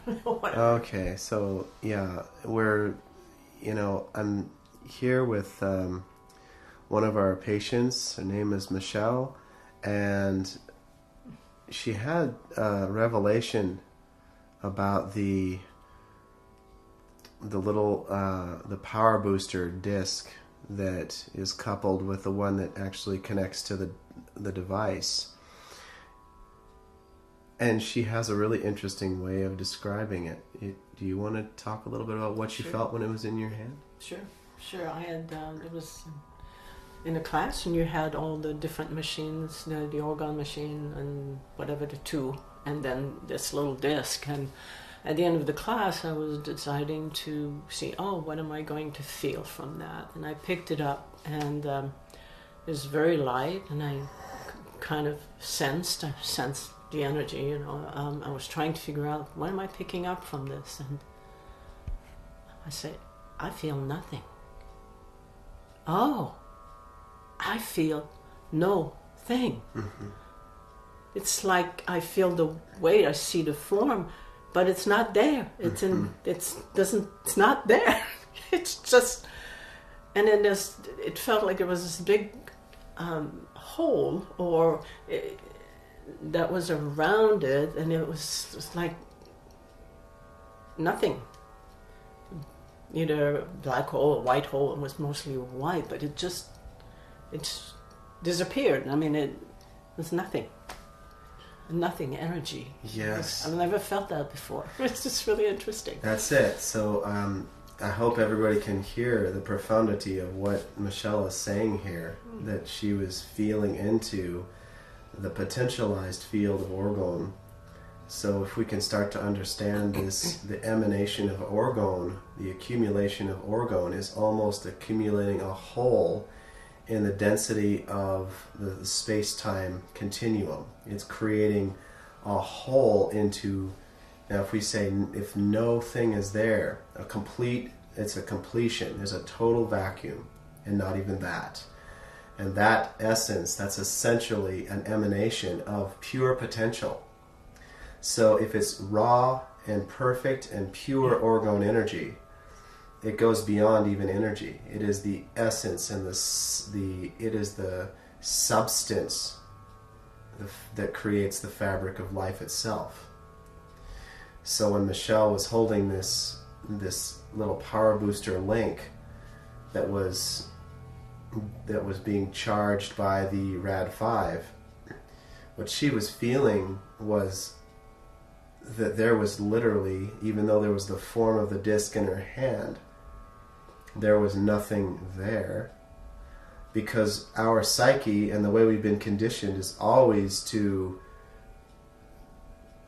Okay, so yeah, I'm here with one of our patients. Her name is Michelle, and she had a revelation about the little the power booster disc that is coupled with the one that actually connects to the device. And she has a really interesting way of describing it. Do you want to talk a little bit about what you felt when it was in your hand? Sure. I had, it was in a class, and you had all the different machines, the Orgone machine and whatever, the two, and then this little disc. And at the end of the class, I was deciding to see, what am I going to feel from that? And I picked it up, and it was very light, and I kind of sensed the energy, I was trying to figure out, what am I picking up from this? And I said, I feel nothing. Oh, I feel no thing. Mm-hmm. It's like I feel the weight, I see the form, but it's not there. It's it's not there. It's just, and then it felt like it was this big hole, or that was around it, and it was just like nothing. Either a black hole or white hole. It was mostly white, but it disappeared. I mean, it was nothing energy. Yes. I've never felt that before. It's just really interesting. That's it. So I hope everybody can hear the profundity of what Michelle is saying here, that she was feeling into the potentialized field of Orgone. So if we can start to understand this, the emanation of Orgone, the accumulation of Orgone is almost accumulating a hole in the density of the space-time continuum. It's creating a hole into, now if we say, if no thing is there, it's a completion. There's a total vacuum, and not even that. And that essence, that's essentially an emanation of pure potential. So if it's raw and perfect and pure Orgone energy, it goes beyond even energy. It is the essence and it is the substance that creates the fabric of life itself. So when Michelle was holding this little power booster link that was being charged by the Rad5, what she was feeling was that there was literally, even though there was the form of the disc in her hand, there was nothing there, because our psyche and the way we've been conditioned is always to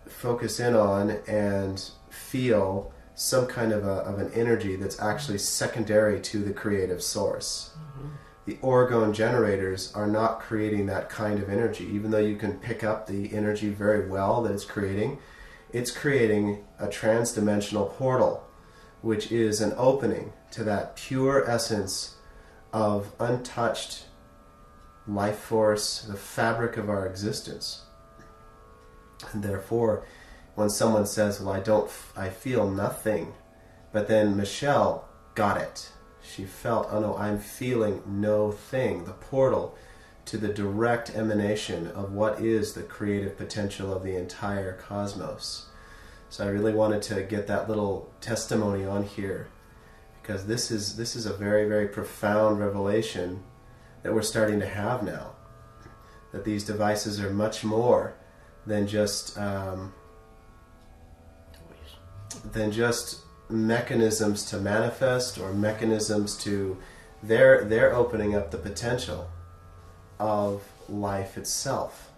focus in on and feel some kind of an energy that's actually secondary to the creative source. Mm-hmm. The Orgone generators are not creating that kind of energy, even though you can pick up the energy very well that it's creating. It's creating a trans-dimensional portal, which is an opening to that pure essence of untouched life force, the fabric of our existence. And therefore, when someone says, well, I feel nothing, but then Michelle got it. She felt, oh no, I'm feeling no thing. The portal to the direct emanation of what is the creative potential of the entire cosmos. So I really wanted to get that little testimony on here, because this is a very, very profound revelation that we're starting to have now. That these devices are much more than just mechanisms to manifest, or mechanisms to, they're opening up the potential of life itself.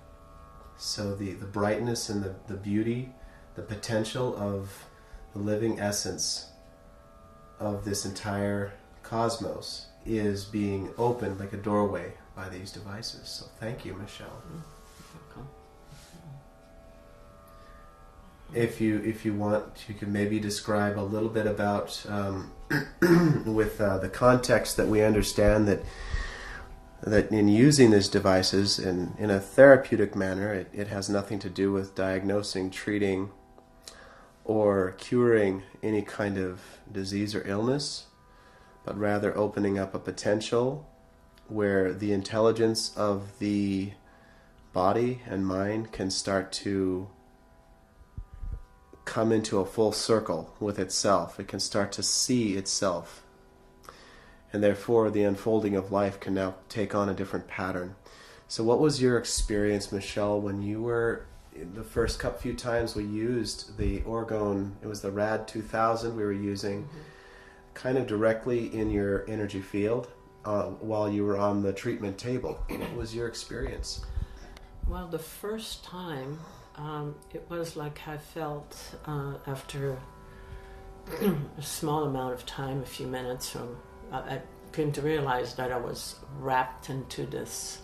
So the brightness and the beauty, the potential of the living essence of this entire cosmos is being opened like a doorway by these devices. So thank you, Michelle. If you want, you can maybe describe a little bit about, with the context that we understand that in using these devices in a therapeutic manner, it has nothing to do with diagnosing, treating, or curing any kind of disease or illness, but rather opening up a potential where the intelligence of the body and mind can start to come into a full circle with itself. It can start to see itself. And therefore, the unfolding of life can now take on a different pattern. So what was your experience, Michelle, when you were, the first few times we used the Orgone, it was the RAD 2000 we were using, kind of directly in your energy field while you were on the treatment table. What was your experience? Well, the first time, it was like I felt after a small amount of time, a few minutes from, I came to realize that I was wrapped into this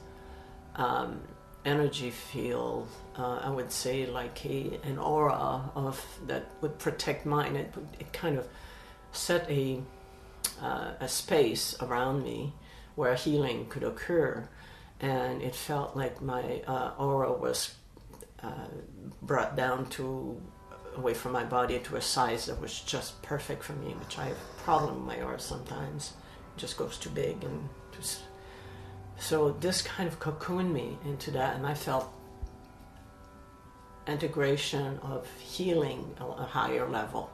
energy field. I would say like an aura of that would protect mine. It kind of set a space around me where healing could occur, and it felt like my aura was brought down away from my body to a size that was just perfect for me, which I have a problem with my aura sometimes. It just goes too big, and so this kind of cocooned me into that, and I felt integration of healing on a higher level.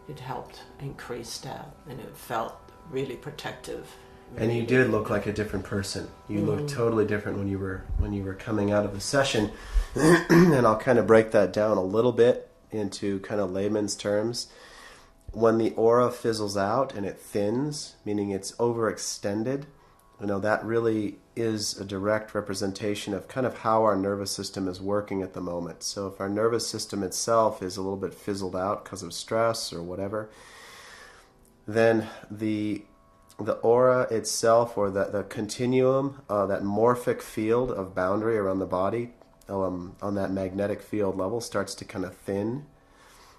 It helped increase that, and it felt really protective. And you did look like a different person. You looked totally different when you were coming out of the session. And I'll kind of break that down a little bit into kind of layman's terms. When the aura fizzles out and it thins, meaning it's overextended, that really is a direct representation of kind of how our nervous system is working at the moment. So if our nervous system itself is a little bit fizzled out because of stress or whatever, then the aura itself, or the continuum, that morphic field of boundary around the body, on that magnetic field level, starts to kind of thin,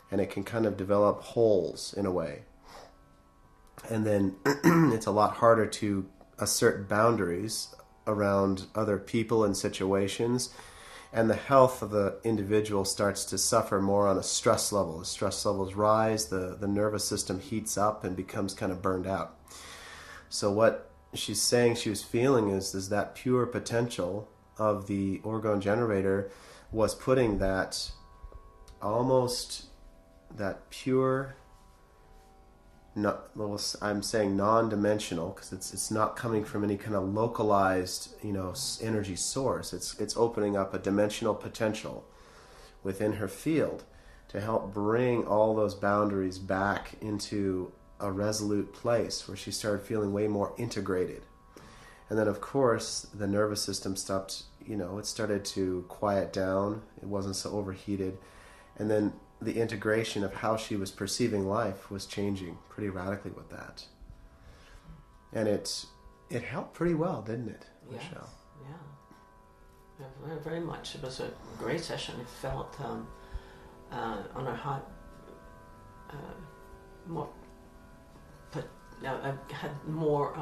and it can kind of develop holes in a way. And then it's a lot harder to assert boundaries around other people and situations, and the health of the individual starts to suffer more on a stress level. As stress levels rise, the nervous system heats up and becomes kind of burned out. So what she's saying she was feeling is that pure potential of the Orgone Generator was putting that pure, I'm saying non-dimensional, because it's not coming from any kind of localized energy source. It's opening up a dimensional potential within her field to help bring all those boundaries back into a resolute place where she started feeling way more integrated. And then of course the nervous system stopped, it started to quiet down. It wasn't so overheated. And then the integration of how she was perceiving life was changing pretty radically with that. And it helped pretty well, didn't it, Michelle? Yeah, very, very much. It was a great session. It felt on a hot, more, but I had more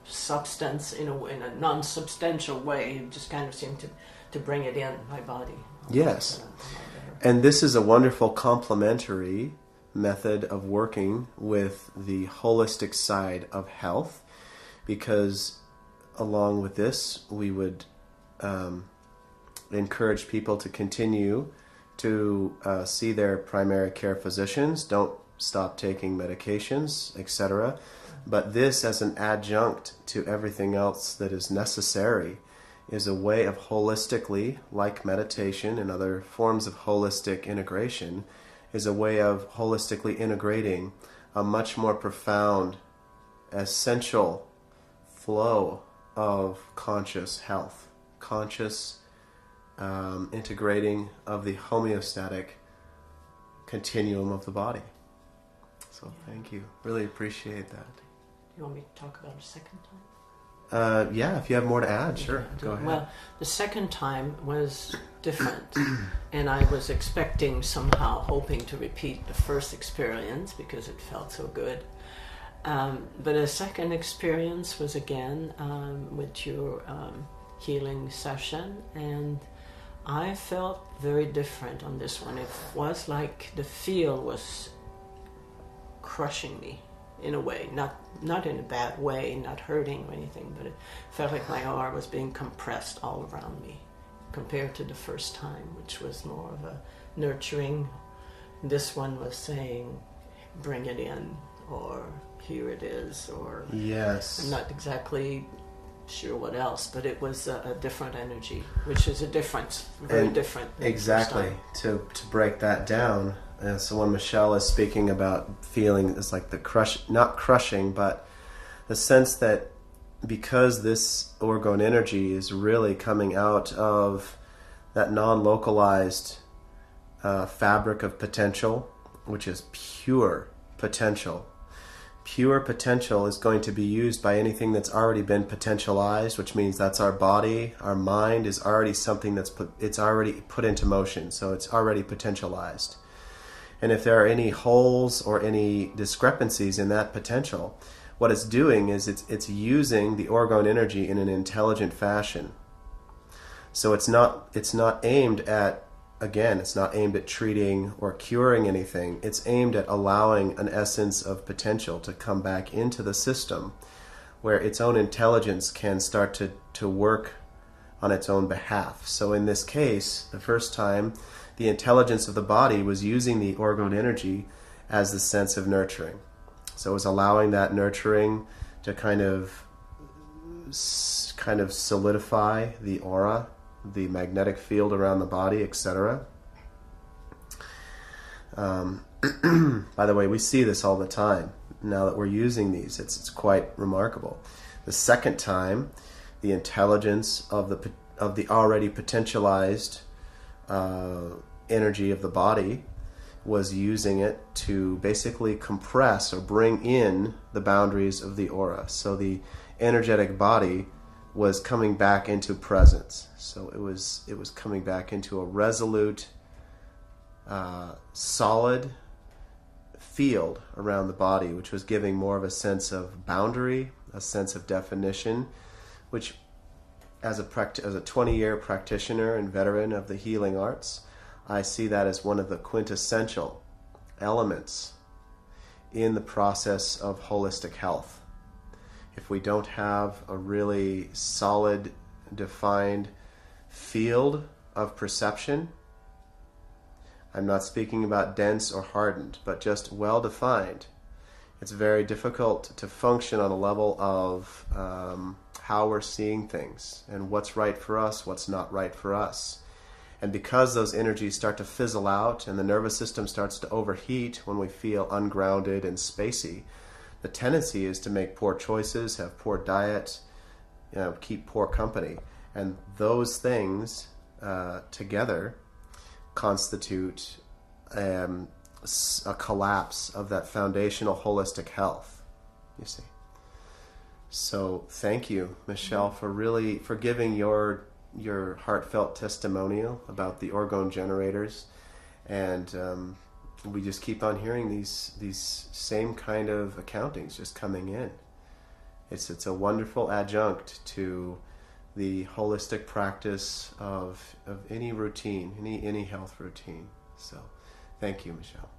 substance in a non-substantial way. It just kind of seemed to bring it in my body. Yes. And this is a wonderful complementary method of working with the holistic side of health, because along with this, we would encourage people to continue to see their primary care physicians. Don't stop taking medications, etc. But this, as an adjunct to everything else that is necessary, is a way of holistically, like meditation and other forms of holistic integration, is a way of holistically integrating a much more profound, essential flow of conscious health, conscious integrating of the homeostatic continuum of the body. So thank you. Really appreciate that. You want me to talk about a second time? Yeah, if you have more to add, sure. Go ahead. Well, the second time was different, and I was expecting somehow, hoping to repeat the first experience because it felt so good. But a second experience was again with your healing session, and I felt very different on this one. It was like the field was crushing me in a way, not in a bad way, not hurting or anything, but it felt like my aura was being compressed all around me compared to the first time, which was more of a nurturing. This one was saying, bring it in, or here it is, or yes. I'm not exactly sure what else, but it was a different energy, which is a difference, very different. Exactly. To break that down, so when Michelle is speaking about feeling, it's like the not crushing, but the sense that because this orgone energy is really coming out of that non-localized fabric of potential, which is pure potential. Pure potential is going to be used by anything that's already been potentialized, which means that's our body, our mind is already something it's already put into motion, so it's already potentialized. And if there are any holes or any discrepancies in that potential, what it's doing is it's using the orgone energy in an intelligent fashion. So it's not aimed at, again, it's not aimed at treating or curing anything. It's aimed at allowing an essence of potential to come back into the system where its own intelligence can start to work on its own behalf. So in this case, the first time, the intelligence of the body was using the orgone energy as the sense of nurturing. So it was allowing that nurturing to kind of solidify the aura, the magnetic field around the body, etc. By the way, we see this all the time. Now that we're using these, it's quite remarkable. The second time, the intelligence of the already potentialized energy of the body was using it to basically compress or bring in the boundaries of the aura. So the energetic body was coming back into presence. So it was coming back into a resolute, solid field around the body, which was giving more of a sense of boundary, a sense of definition, which as a 20-year practitioner and veteran of the healing arts, I see that as one of the quintessential elements in the process of holistic health. If we don't have a really solid, defined field of perception, I'm not speaking about dense or hardened, but just well-defined, it's very difficult to function on a level of how we're seeing things and what's right for us, what's not right for us. And because those energies start to fizzle out and the nervous system starts to overheat when we feel ungrounded and spacey, the tendency is to make poor choices, have poor diet, keep poor company. And those things together constitute a collapse of that foundational holistic health, you see. So thank you, Michelle, for giving your heartfelt testimonial about the Orgone generators, and we just keep on hearing these same kind of accountings just coming in. It's a wonderful adjunct to the holistic practice of any routine, any health routine. So thank you, Michelle.